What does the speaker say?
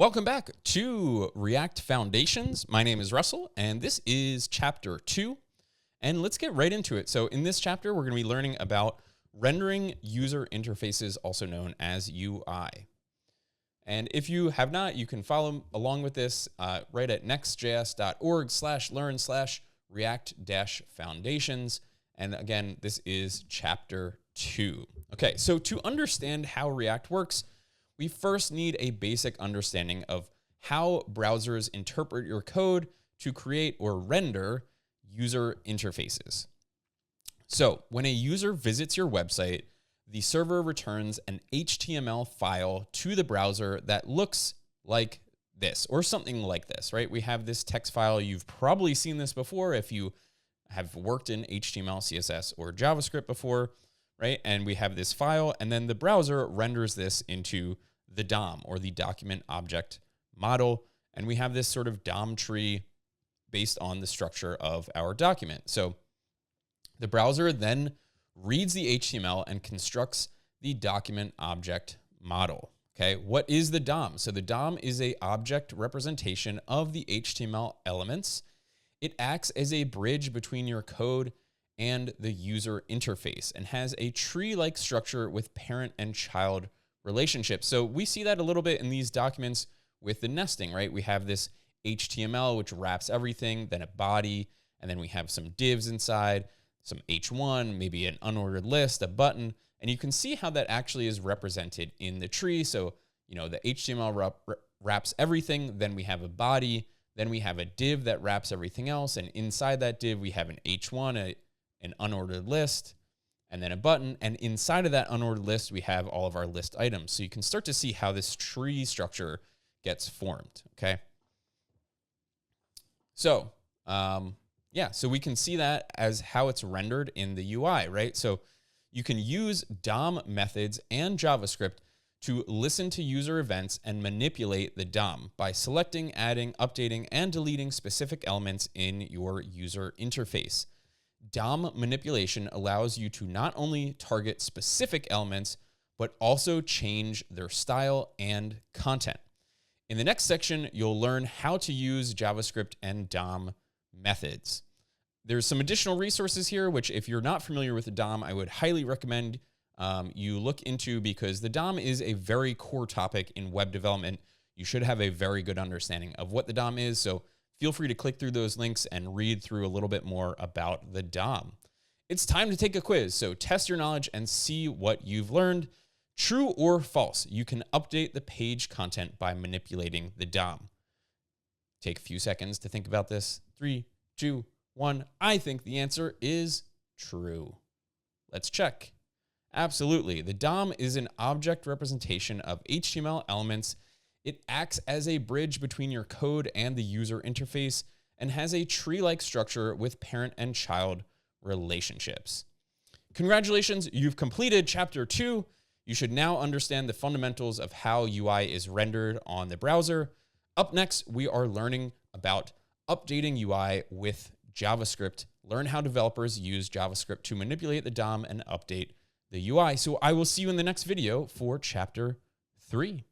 Welcome back to React Foundations. My name is Russell, and this is chapter 2. And let's get right into it. So in this chapter, we're going to be learning about rendering user interfaces, also known as UI. And if you have not, you can follow along with this right at nextjs.org/learn/react-foundations. And again, this is chapter 2. Okay, so to understand how React works, we first need a basic understanding of how browsers interpret your code to create or render user interfaces. So when a user visits your website, the server returns an HTML file to the browser that looks like this or something like this, right? We have this text file. You've probably seen this before if you have worked in HTML, CSS, or JavaScript before, right? And we have this file, and then the browser renders this into the DOM, or the document object model. And we have this sort of DOM tree based on the structure of our document. So the browser then reads the HTML and constructs the document object model. Okay, what is the DOM? So the DOM is an object representation of the HTML elements. It acts as a bridge between your code and the user interface and has a tree-like structure with parent and child relationships. So we see that a little bit in these documents with the nesting, right? We have this HTML, which wraps everything, then a body, and then we have some divs inside, some H1, maybe an unordered list, a button, and you can see how that actually is represented in the tree. So, you know, the HTML wraps everything, then we have a body, then we have a div that wraps everything else, and inside that div, we have an H1, an unordered list, and then a button, and inside of that unordered list, we have all of our list items. So you can start to see how this tree structure gets formed, okay? So, so we can see that as how it's rendered in the UI, right? So you can use DOM methods and JavaScript to listen to user events and manipulate the DOM by selecting, adding, updating, and deleting specific elements in your user interface. DOM manipulation allows you to not only target specific elements, but also change their style and content. In the next section, you'll learn how to use JavaScript and DOM methods. There's some additional resources here, which if you're not familiar with the DOM, I would highly recommend you look into, because the DOM is a very core topic in web development. You should have a very good understanding of what the DOM is. So feel free to click through those links and read through a little bit more about the DOM. It's time to take a quiz, so test your knowledge and see what you've learned. True or false, you can update the page content by manipulating the DOM. Take a few seconds to think about this. 3, 2, 1. I think the answer is true. Let's check. Absolutely. The DOM is an object representation of HTML elements. It acts as a bridge between your code and the user interface and has a tree-like structure with parent and child relationships. Congratulations, you've completed chapter 2. You should now understand the fundamentals of how UI is rendered on the browser. Up next, we are learning about updating UI with JavaScript. Learn how developers use JavaScript to manipulate the DOM and update the UI. So I will see you in the next video for chapter 3.